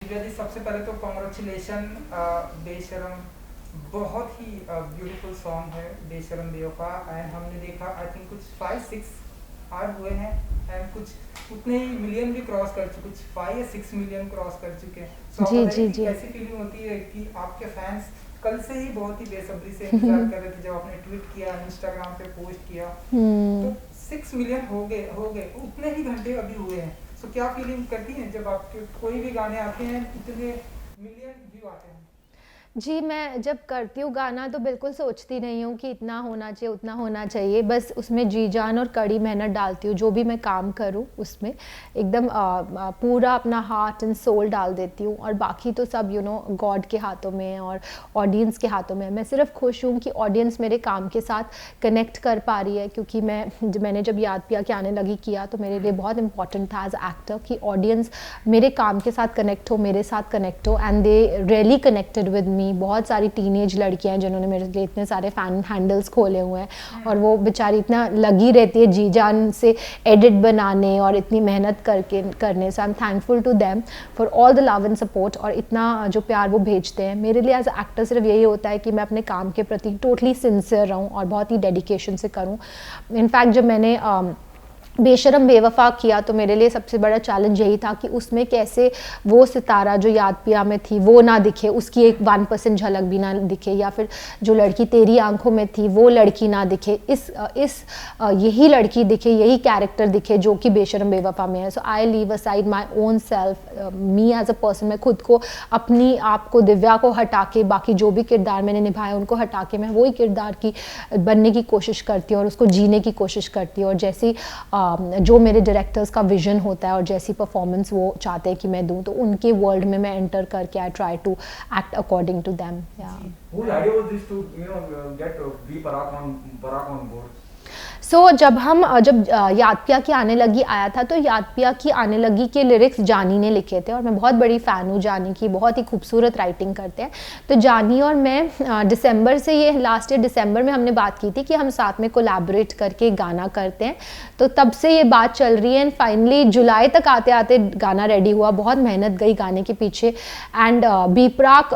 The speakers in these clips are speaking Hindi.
दिव्या जी, सबसे पहले तो कॉन्ग्रेचुलेशन। बेशरम बहुत ही ब्यूटीफुल सॉन्ग है बेशरम बेवफा। एंड हमने देखा आई थिंक कुछ 5-6 आर हुए हैं एंड कुछ उतने ही मिलियन भी क्रॉस कर चुके, कुछ 5 या 6 मिलियन क्रॉस कर चुके हैं। सो आप जी बताइए जी कि जी। कैसी फीलिंग होती है कि आपके फैंस कल से ही बहुत ही बेसब्री से इंतजार कर रहे थे जब आपने ट्वीट किया, इंस्टाग्राम पे पोस्ट किया, तो 6 मिलियन हो गए उतने ही घंटे अभी हुए हैं। सो क्या फीलिंग करती हैं जब आपके कोई भी गाने आते हैं इतने मिलियन व्यू आते हैं? जी, मैं जब करती हूँ गाना तो बिल्कुल सोचती नहीं हूँ कि इतना होना चाहिए, उतना होना चाहिए। बस उसमें जी-जान और कड़ी मेहनत डालती हूँ, जो भी मैं काम करूँ उसमें एकदम पूरा अपना हार्ट एंड सोल डाल देती हूँ। और बाकी तो सब गॉड के हाथों में है और ऑडियंस के हाथों में है। मैं सिर्फ खुश हूँ कि ऑडियंस मेरे काम के साथ कनेक्ट कर पा रही है, क्योंकि मैंने जब याद पिया कि आने लगी किया तो मेरे लिए बहुत इंपॉर्टेंट था एज एक्टर कि ऑडियंस मेरे काम के साथ कनेक्ट हो, मेरे साथ कनेक्ट हो। And they really connected with me. बहुत सारी टीनेज लड़कियां हैं जिन्होंने मेरे लिए इतने सारे फैन हैंडल्स खोले हुए हैं और वो बेचारी इतना लगी रहती है जी जान से एडिट बनाने और इतनी मेहनत करने। So I am thankful to them for all the love and support और इतना जो प्यार वो भेजते हैं। मेरे लिए एज एक्टर सिर्फ यही होता है कि मैं अपने काम के प्रति टोटली सिंसियर रहूं और बहुत ही डेडिकेशन से करूं। इनफैक्ट जब मैंने बेशरम बेवफा किया तो मेरे लिए सबसे बड़ा चैलेंज यही था कि उसमें कैसे वो सितारा जो याद पिया में थी वो ना दिखे, उसकी एक 1% झलक भी ना दिखे, या फिर जो लड़की तेरी आंखों में थी वो लड़की ना दिखे, यही लड़की दिखे, यही कैरेक्टर दिखे जो कि बेशरम बेवफा में है। So I leave aside my own self, me as a person. मैं खुद को, अपनी आप को, दिव्या को हटा के बाकी जो भी किरदार मैंने निभाया उनको हटा के मैं वही किरदार की बनने की कोशिश करती हूँ और उसको जीने की कोशिश करती हूँ। और जैसी जो मेरे डायरेक्टर्स का विजन होता है और जैसी परफॉर्मेंस वो चाहते हैं कि मैं दूं, तो उनके वर्ल्ड में मैं एंटर करके I try to act according to them. Whose idea was this to get V Parag on board? जब याद पिया की आने लगी आया था तो याद पिया की आने लगी के लिरिक्स जानी ने लिखे थे और मैं बहुत बड़ी फ़ैन हूँ जानी की, बहुत ही खूबसूरत राइटिंग करते हैं। तो जानी और मैं दिसंबर से, ये लास्ट ईयर दिसंबर में हमने बात की थी कि हम साथ में कोलैबोरेट करके गाना करते हैं। तो तब से ये बात चल रही है एंड फाइनली जुलाई तक आते आते गाना रेडी हुआ। बहुत मेहनत गई गाने के पीछे एंड बी प्राक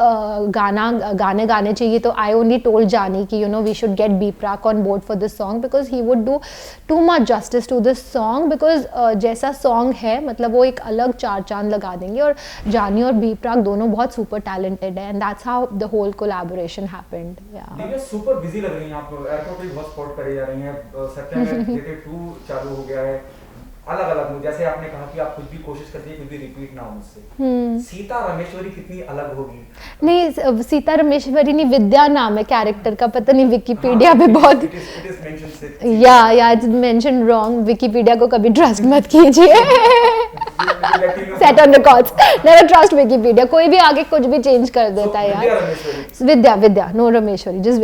गाने चाहिए तो आई ओनली टोल्ड जानी कि we should get B Praak on board for this song because he would do too much justice to this song. Because जैसा सॉन्ग है मतलब वो एक अलग चार चांद लगा देंगे और जानी और बी प्राक दोनों बहुत सुपर टैलेंटेड है and that's how the whole collaboration happened. Divya super busy लग रही हैं आप, एयरपोर्ट पे बहुत स्पॉट करी जा रही हैं, सत्यमेव जयते 2 चालू हो गया है, अलग अलग जैसे आपने कहा कि आप कुछ भी कोशिश करती है कुछ भी रिपीट ना हो उससे। सीता रमेश्वरी कितनी अलग होगी? नहीं, सीता रमेश्वरी नहीं, विद्या नाम है कैरेक्टर का, पता नहीं विकिपीडिया पे बहुत या इट्स मेंशन रॉन्ग। विकिपीडिया को कभी ट्रस्ट मत कीजिए। Set on records, never trust Wikipedia. कोई भी आगे कुछ भी चेंज कर देता है यार। विद्या नो रमेश्वरी, जस्ट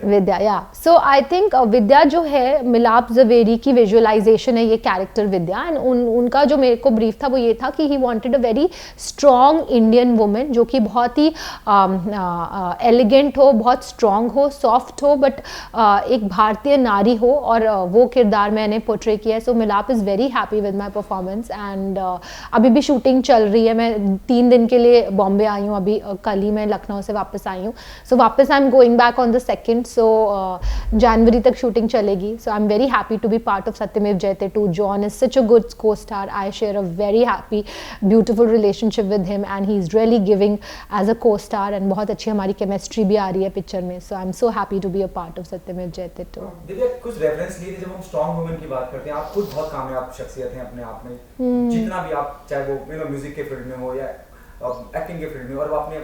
विद्या या। सो आई थिंक विद्या जो है मिलाप जवेरी की विजुअलाइजेशन है ये कैरेक्टर विद्या। एंड उनका जो मेरे को ब्रीफ था वो ये था कि he wanted a very strong Indian women जो कि बहुत ही एलिगेंट हो, बहुत स्ट्रॉन्ग हो, सॉफ्ट हो, बट एक भारतीय नारी हो और वो किरदार मैंने पोर्ट्रे किया है। सो मिलाप is very happy with my performance and अभी भी शूटिंग चल रही है। मैं 3 दिन के लिए बॉम्बे आई हूँ, अभी कल ही मैं लखनऊ से वापस आई हूँ। सो वापस I am going back on the 2nd, so जनवरी तक शूटिंग चलेगी। So I am very happy to be part of Satyamev Jayate 2. John is such a good co-star. I share a very happy, beautiful relationship with him and he's really giving as a co-star and बहुत अच्छी हमारी chemistry भी आ रही है पिक्चर में। So I'm so happy to be a part of सत्यमेव जयते 2. देखिए कुछ रेफरेंस लिए थे जब हम स्ट्रॉन्ग वुमेन की बात करते हैं, आप खुद बहुत कामयाब शख्सियत हैं अपने आप में, जितना भी आप चाहे वो म्यूजिक के फील्ड में हो या एक्टिंग के फील्ड में, और आपने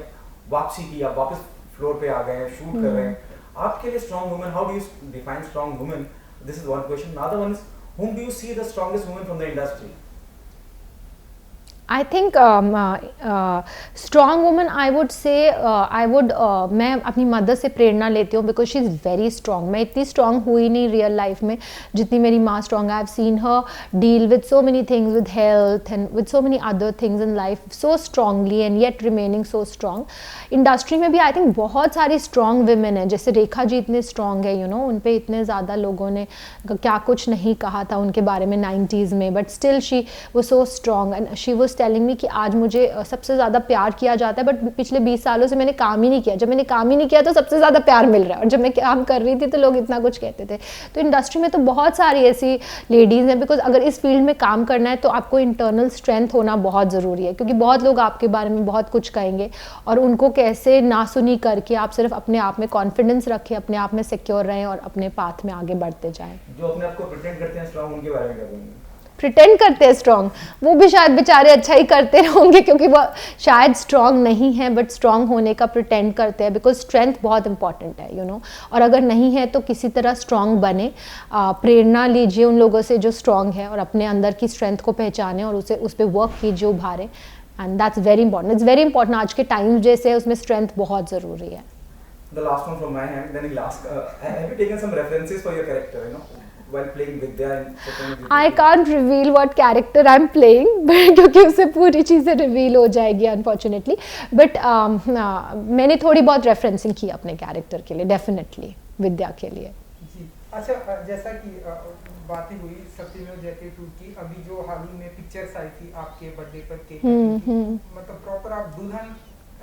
वापसी की, आप वापस फ्लोर पे आ गए हैं, शूट कर रहे हैं। आपके लिए strong women, how do you define strong women? This is one question. Another one is, whom do you see the strongest woman from the industry? I think strong woman, I would say मैं अपनी मदर से प्रेरणा लेती हूँ because she is very strong. मैं इतनी स्ट्रॉन्ग हुई नहीं रियल लाइफ में जितनी मेरी माँ स्ट्रॉन्ग है. I have seen her deal with so many things, with health and with so many other things in life so strongly and yet remaining so strong. Industry में भी आई थिंक बहुत सारी स्ट्रॉन्ग विमेन है, जैसे रेखा जी इतने स्ट्रॉन्ग है, उन पर इतने ज़्यादा लोगों ने क्या कुछ नहीं कहा था उनके बारे में 90s में, बट स्टिल शी वो so strong and she was telling me कि आज मुझे सबसे ज़्यादा प्यार किया जाता है, बट पिछले 20 सालों से मैंने काम ही नहीं किया, जब मैंने काम ही नहीं किया तो सबसे ज़्यादा प्यार मिल रहा है, और जब मैं काम कर रही थी तो लोग इतना कुछ कहते थे। तो इंडस्ट्री में तो बहुत सारी ऐसी लेडीज़ हैं, बिकॉज अगर इस फील्ड में काम करना है तो आपको इंटरनल स्ट्रेंथ होना बहुत ज़रूरी है, क्योंकि बहुत लोग आपके बारे में बहुत कुछ कहेंगे, और उनको कैसे ना सुनी करके आप सिर्फ अपने आप में कॉन्फिडेंस रखें, अपने आप में सिक्योर रहें और अपने पाथ में आगे बढ़ते जाएं। जो अपने आप को प्रिटेंड करते हैं स्ट्रांग, उनके बारे में क्या बोलेंगे? प्रिटेंड करते हैं स्ट्रांग, वो भी शायद बेचारे अच्छा ही करते होंगे, क्योंकि वो शायद स्ट्रांग नहीं है बट स्ट्रांग होने का प्रिटेंड करते हैं, बिकॉज स्ट्रेंथ बहुत इंपॉर्टेंट है, यू नो। और अगर नहीं है तो किसी तरह स्ट्रांग बने, प्रेरणा लीजिए उन लोगों से जो स्ट्रांग है, और अपने अंदर की स्ट्रेंथ को पहचाने और उस पर वर्क कीजिए, उभारें, and that's very important. It's very important, आज के टाइम जैसे है उसमें स्ट्रेंथ बहुत ज़रूरी है। The last one from my hand, then I'll ask, have you taken some references for your character, you know, while playing Vidya in certain I can't reveal what character I'm playing, क्योंकि उससे पूरी चीज़ें रिवील हो जाएगी अनफॉर्चुनेटली, बट मैंने थोड़ी बहुत रेफरेंसिंग की अपने कैरेक्टर के लिए, डेफिनेटली विद्या के लिए। जी अच्छा, जैसा कि बातें हुई सत्यमेव जयते 2 की, अभी जो हाल ही में पिक्चर्स आई थी आपके बर्थडे पर केक, मतलब प्रॉपर आप दुल्हन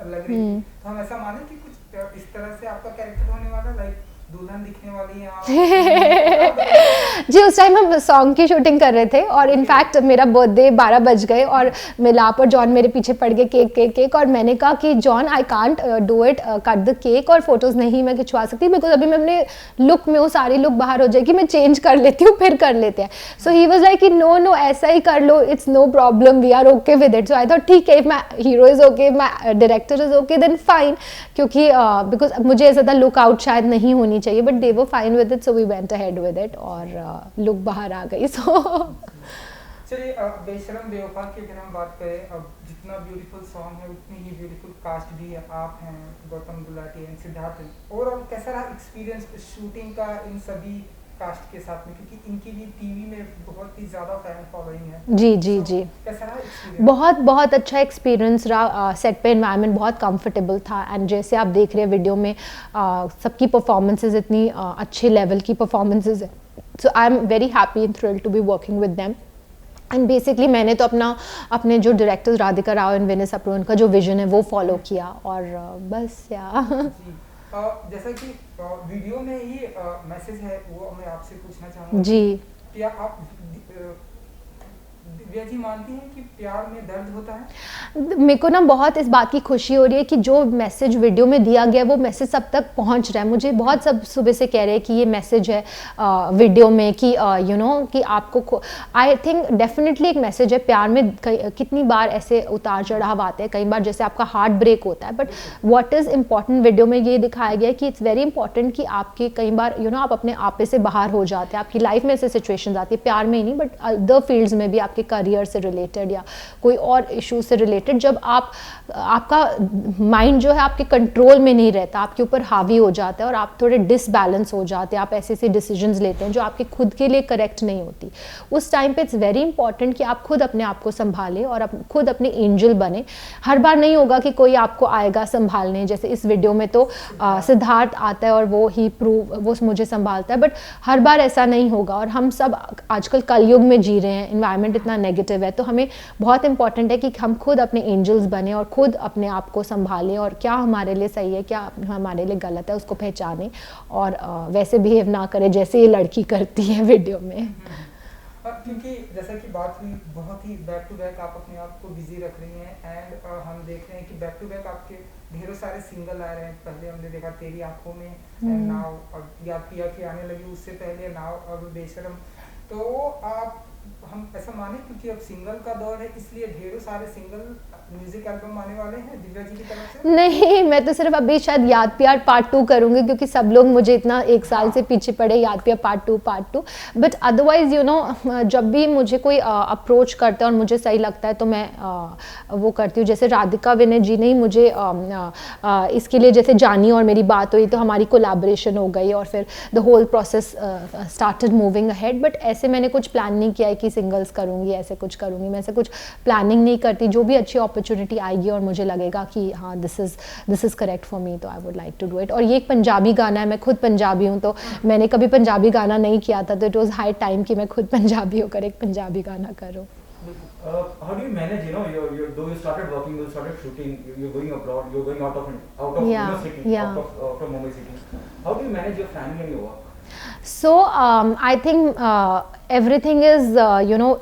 लग रही थी, तो हम ऐसा माने कि कुछ इस तरह से आपका कैरेक्टर होने वाला, लाइक दुल्हन दिखने वाली है आप? जी, उस टाइम हम सॉन्ग की शूटिंग कर रहे थे, और इनफैक्ट मेरा बर्थडे 12 बज गए, और मिलाप और जॉन मेरे पीछे पड़ गए केक, और मैंने कहा कि John I can't do it, cut the cake, और फोटोज़ नहीं मैं खिंचवा सकती, बिकॉज अभी मैं अपने लुक में हूँ, सारी लुक बाहर हो जाएगी, मैं चेंज कर लेती हूँ फिर कर लेते हैं। सो ही वॉज लाइक कि नो ऐसा ही कर लो, it's no problem, we are okay with it. So I thought ठीक है, if my hero is okay, my director is okay, then fine, क्योंकि बिकॉज मुझे ऐसा था लुक आउट शायद नहीं होनी चाहिए, but they were fine with it, so we went ahead with it, और लुक बाहर आ गई। सो चलिए, बेशरम बेवफा की अगर हम बात करें, अब जितना ब्यूटीफुल सॉन्ग है उतनी ही ब्यूटीफुल कास्ट भी है, आप हैं, गौतम गुलाटी एंड सिद्धार्थ हैं, ओवरऑल कैसा रहा एक्सपीरियंस शूटिंग का इन सभी कास्ट के साथ में, क्योंकि इनकी भी टीवी में बहुत ही ज़्यादा फैन फॉलोइंग है? जी, कैसा रहा एक्सपीरियंस? बहुत अच्छा एक्सपीरियंस रहा, सेट पे एनवायरनमेंट बहुत कंफर्टेबल था, एंड जैसे आप देख रहे हैं वीडियो में सबकी परफॉर्मेंसेज इतनी अच्छे लेवल की परफॉर्मेंसेज है, so I am very happy and thrilled to be working with them. And basically मैंने तो अपने जो डायरेक्टर्स राधिका राव एंड विनय सप्रू, उनका जो विजन है वो फॉलो किया, और बस या जैसा कि वीडियो में ये मैसेज है वो मैं आपसे पूछना चाहूँगा जी, क्या आप दिव्या जी मानती हैं कि प्यार में दर्द होता है? मेरे को ना बहुत इस बात की खुशी हो रही है कि जो मैसेज वीडियो में दिया गया वो मैसेज सब तक पहुंच रहा है। मुझे बहुत सब सुबह से कह रहे हैं कि ये मैसेज है वीडियो में कि यू नो कि आपको, आई थिंक डेफिनेटली एक मैसेज है। प्यार में कितनी बार ऐसे उतार चढ़ाव आते हैं, कई बार जैसे आपका हार्ट ब्रेक होता है, but what is important video में ये दिखाया गया है कि इट्स वेरी इंपॉर्टेंट कि आपके कई बार यू नो आप अपने आपे से बाहर हो जाते हैं, आपकी लाइफ में ऐसे सिचुएशंस आती है, प्यार में ही नहीं बट अदर फील्ड्स में भी, आपके करियर से रिलेटेड या कोई और इशू से रिलेटेड, जब आपका माइंड जो है आपके कंट्रोल में नहीं रहता, आपके ऊपर हावी हो जाता है और आप थोड़े डिसबैलेंस हो जाते हैं, आप ऐसे ऐसे डिसीजंस लेते हैं जो आपके खुद के लिए करेक्ट नहीं होती, उस टाइम पे इट्स वेरी इंपॉर्टेंट कि आप खुद अपने आप को संभालें और खुद अपने एंजल बने। हर बार नहीं होगा कि कोई आपको आएगा संभालने, जैसे इस वीडियो में तो सिद्धार्थ आता है और वो मुझे संभालता है, बट हर बार ऐसा नहीं होगा। और हम सब आजकल कलयुग में जी रहे हैं, इन्वायरमेंट इतना नेगेटिव है, तो हमें बहुत इंपॉर्टेंट है कि हम खुद अपने एंजल्स बने और खुद अपने आप को संभालें और क्या हमारे लिए सही है, क्या हमारे लिए गलत है, उसको पहचानें और वैसे बिहेव ना करें जैसे ये लड़की करती है वीडियो में। क्योंकि जैसा कि बात हुई, बहुत ही बैक टू बैक आप अपने आप को बिजी रख रही हैं एंड हम देख रहे हैं कि बैक टू बैक आपके ढेरों सारे सिंगल आ रहे हैं। पहले हमने देखा तेरी आंखों में, एंड नाउ अब याद पिया की आने लगी, उससे पहले नाउ अब बेशरम। तो आप हम ऐसा माने क्योंकि अब सिंगल का दौर है इसलिए ढेरों सारे सिंगल म्यूजिक एल्बम आने वाले हैं दिव्या जी की तरफ से? नहीं, मैं तो सिर्फ अभी शायद याद प्यार पार्ट 2 करूँगी क्योंकि सब लोग मुझे इतना एक साल से पीछे पड़े, याद प्यार part 2। But otherwise you know जब भी मुझे कोई अप्रोच करता है और मुझे सही लगता है तो मैं वो करती हूँ। जैसे राधिका विनय जी ने ही मुझे इसके लिए, जैसे जानी और मेरी बात हुई तो हमारी कोलैबोरेशन हो गई और फिर the whole process started moving ahead. But ऐसे मैंने कुछ प्लान नहीं किया है कि सिंगल्स करूँगी, ऐसे कुछ करूँगी, मैं ऐसे कुछ प्लानिंग नहीं करती। जो भी अच्छी अपॉर्चुनिटी आएगी और मुझे लगेगा कि हाँ this is correct for me तो I would like to do it. और ये एक पंजाबी गाना है, मैं खुद पंजाबी हूँ तो मैंने कभी पंजाबी गाना नहीं किया था, तो इट वॉज हाई टाइम कि मैं खुद पंजाबी होकर एक पंजाबी गाना करूँ। How do you manage, though you started working, you started shooting, you're going abroad, you're going out of Yeah, city, yeah. out of Mumbai city. How do you manage your family and your work? So I think everything is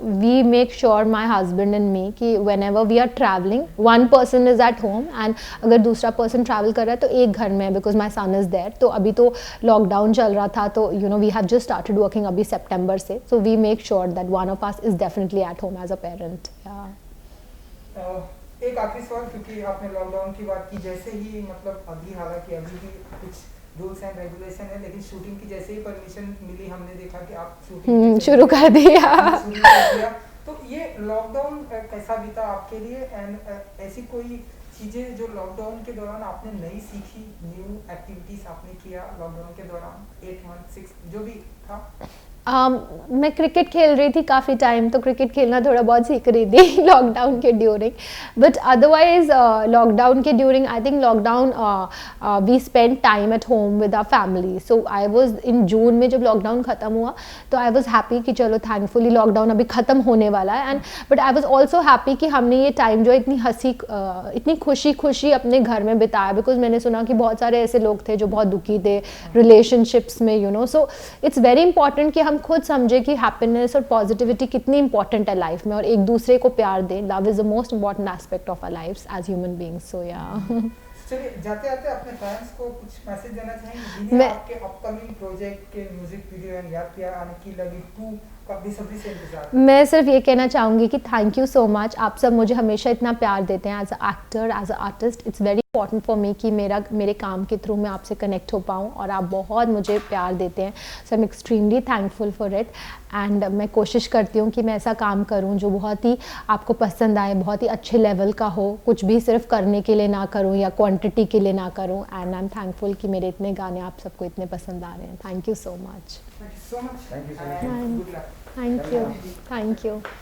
we make sure, my husband and me, कि whenever we are traveling, one person is at home and अगर दूसरा person travel कर रहा है तो एक घर में है, because my son is there. तो अभी तो lockdown चल रहा था, तो we have just started working अभी September से, so we make sure that one of us is definitely at home as a parent. Yeah. एक आखिरी सवाल, क्योंकि आपने लॉकडाउन की बात की, जैसे ही मतलब अभी हालांकि अभी भी कुछ रूल्स एंड रेगुलेशन है, लेकिन शूटिंग की जैसे ही परमिशन मिली, हमने देखा कि आप शूटिंग शुरू कर दिया। शुरू कर दिया। तो ये लॉकडाउन कैसा बीता आपके लिए, एंड ऐसी कोई चीजें जो लॉकडाउन के दौरान आपने नई सीखी, न्यू एक्टिविटीज आपने किया लॉकडाउन के दौरान, 8 मंथ 6 जो भी था? मैं क्रिकेट खेल रही थी काफ़ी टाइम, तो क्रिकेट खेलना थोड़ा बहुत सीख रही थी लॉकडाउन के ड्यूरिंग, बट अदरवाइज लॉकडाउन के during I think lockdown we spend time at home with our family. So I was in June में जब लॉकडाउन ख़त्म हुआ तो आई वाज हैप्पी कि चलो थैंकफुली लॉकडाउन अभी ख़त्म होने वाला है, and but I was also happy कि हमने ये टाइम जो इतनी इतनी खुशी अपने घर में बिताया, बिकॉज मैंने सुना कि बहुत सारे ऐसे लोग थे जो बहुत दुखी थे रिलेशनशिप्स में, सो इट्स वेरी इंपॉर्टेंट कि हम खुद समझे कि हैप्पीनेस और पॉजिटिविटी कितनी इंपॉर्टेंट है लाइफ में, और एक दूसरे को प्यार दें. Love is the most important aspect of our lives as human beings. So या चलिए, जाते जाते अपने फैंस को कुछ मैसेज देना चाहेंगे जिन्हें आपके अपकमिंग प्रोजेक्ट के म्यूजिक वीडियो एंड याद प्यार आने की लगी 2 का बेसब्री से इंतजार? मैं सिर्फ ये कहना चाहूँगी कि थैंक यू सो मच. आप सब मुझे हमेशा इतना प्यार देते हैं as a actor, as a artist. It's very important for me कि मेरे काम के थ्रू मैं आपसे कनेक्ट हो पाऊँ, और आप बहुत मुझे प्यार देते हैं. So I am extremely thankful for it, and मैं कोशिश करती हूँ कि मैं ऐसा काम करूँ जो बहुत ही आपको पसंद आए, बहुत ही अच्छे लेवल का हो, कुछ भी सिर्फ करने के लिए ना करूँ या क्वांटिटी के लिए ना करूँ. एंड आई एम थैंकफुल कि मेरे इतने गाने आप सबको इतने पसंद आ रहे हैं. Thank you so much. Thank you so much. Thank you so much. And good luck. Thank you.